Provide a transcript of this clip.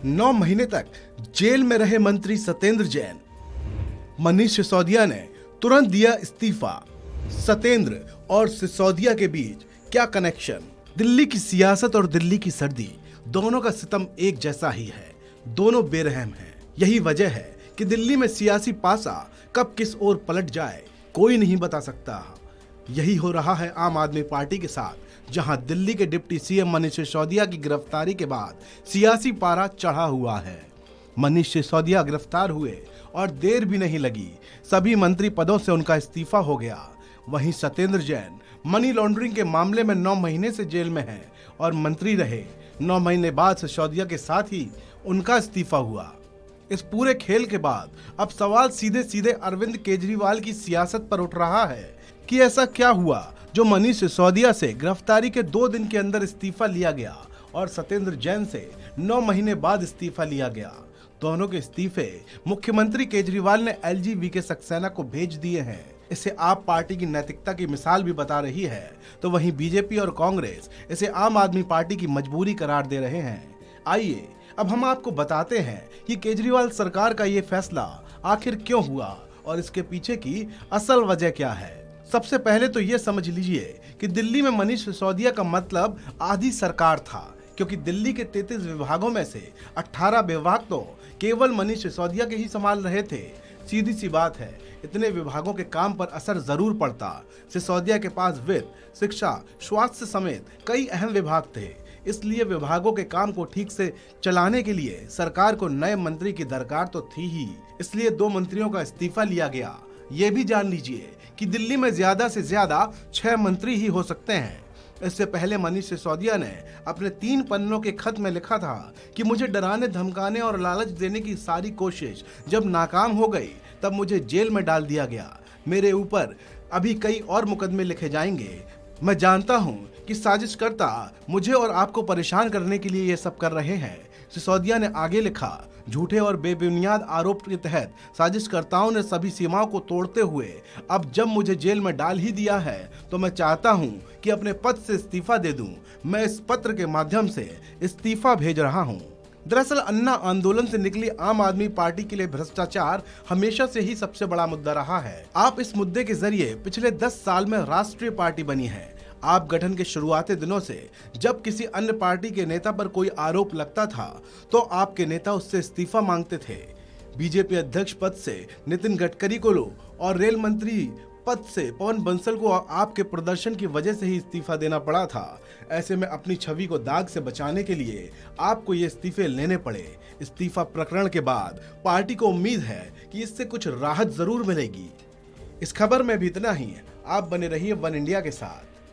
9 महीने तक जेल में रहे मंत्री सत्येंद्र जैन। मनीष सिसोदिया ने तुरंत दिया इस्तीफा। सत्येंद्र और सिसोदिया के बीच क्या कनेक्शन? दिल्ली की सियासत और दिल्ली की सर्दी दोनों का सितम एक जैसा ही है। दोनों बेरहम हैं। यही वजह है कि दिल्ली में सियासी पासा कब किस ओर पलट जाए कोई नहीं बता सकता। यही हो रहा है आम आदमी पार्टी के साथ, जहां दिल्ली के डिप्टी सीएम मनीष सिसोदिया की गिरफ्तारी के बाद सियासी पारा चढ़ा हुआ है। मनीष सिसोदिया गिरफ्तार हुए और देर भी नहीं लगी, सभी मंत्री पदों से उनका इस्तीफा हो गया। वहीं सत्येंद्र जैन मनी लॉन्ड्रिंग के मामले में 9 महीने से जेल में हैं और मंत्री रहे। 9 महीने बाद सिसोदिया के साथ ही उनका इस्तीफा हुआ। इस पूरे खेल के बाद अब सवाल सीधे सीधे अरविंद केजरीवाल की सियासत पर उठ रहा है कि ऐसा क्या हुआ जो मनीष सिसोदिया से गिरफ्तारी के 2 दिन के अंदर इस्तीफा लिया गया और सत्येंद्र जैन से 9 महीने बाद इस्तीफा लिया गया। दोनों के इस्तीफे मुख्यमंत्री केजरीवाल ने एलजी वीके सक्सेना को भेज दिए हैं। इसे आप पार्टी की नैतिकता की मिसाल भी बता रही है, तो वहीं बीजेपी और कांग्रेस इसे आम आदमी पार्टी की मजबूरी करार दे रहे हैं। आइए अब हम आपको बताते हैं कि केजरीवाल सरकार का ये फैसला आखिर क्यों हुआ और इसके पीछे की असल वजह क्या है। सबसे पहले तो ये समझ लीजिए कि दिल्ली में मनीष सिसोदिया का मतलब आधी सरकार था, क्योंकि दिल्ली के 33 विभागों में से 18 विभाग तो केवल मनीष सिसोदिया के ही संभाल रहे थे। सीधी सी बात है, इतने विभागों के काम पर असर जरूर पड़ता। सिसोदिया के पास वित्त, शिक्षा, स्वास्थ्य समेत कई अहम विभाग थे, इसलिए विभागों के काम को ठीक से चलाने के लिए सरकार को नए मंत्री की दरकार तो थी ही। इसलिए 2 मंत्रियों का इस्तीफा लिया गया। ये भी जान लीजिए कि दिल्ली में ज्यादा से ज्यादा 6 मंत्री ही हो सकते हैं। इससे पहले मनीष सिसोदिया ने अपने 3 पन्नों के खत में लिखा था कि मुझे डराने, धमकाने और लालच देने की सारी कोशिश जब नाकाम हो गई तब मुझे जेल में डाल दिया गया। मेरे ऊपर अभी कई और मुकदमे लिखे जाएंगे। मैं जानता हूं कि साजिशकर्ता मुझे और आपको परेशान करने के लिए ये सब कर रहे हैं। सिसोदिया ने आगे लिखा, झूठे और बेबुनियाद आरोप के तहत साजिशकर्ताओं ने सभी सीमाओं को तोड़ते हुए अब जब मुझे जेल में डाल ही दिया है तो मैं चाहता हूं कि अपने पद से इस्तीफा दे दूं। मैं इस पत्र के माध्यम से इस्तीफा भेज रहा हूं। दरअसल अन्ना आंदोलन से निकली आम आदमी पार्टी के लिए भ्रष्टाचार हमेशा से ही सबसे बड़ा मुद्दा रहा है। आप इस मुद्दे के जरिए पिछले 10 साल में राष्ट्रीय पार्टी बनी है। आप गठन के शुरुआती दिनों से जब किसी अन्य पार्टी के नेता पर कोई आरोप लगता था तो आपके नेता उससे इस्तीफा मांगते थे। बीजेपी अध्यक्ष पद से नितिन गडकरी को लो और रेल मंत्री पद से पवन बंसल को आपके प्रदर्शन की वजह से ही इस्तीफा देना पड़ा था। ऐसे में अपनी छवि को दाग से बचाने के लिए आपको ये इस्तीफे लेने पड़े। इस्तीफा प्रकरण के बाद पार्टी को उम्मीद है कि इससे कुछ राहत जरूर मिलेगी। इस खबर में भी इतना ही। आप बने रहिए वन इंडिया के साथ।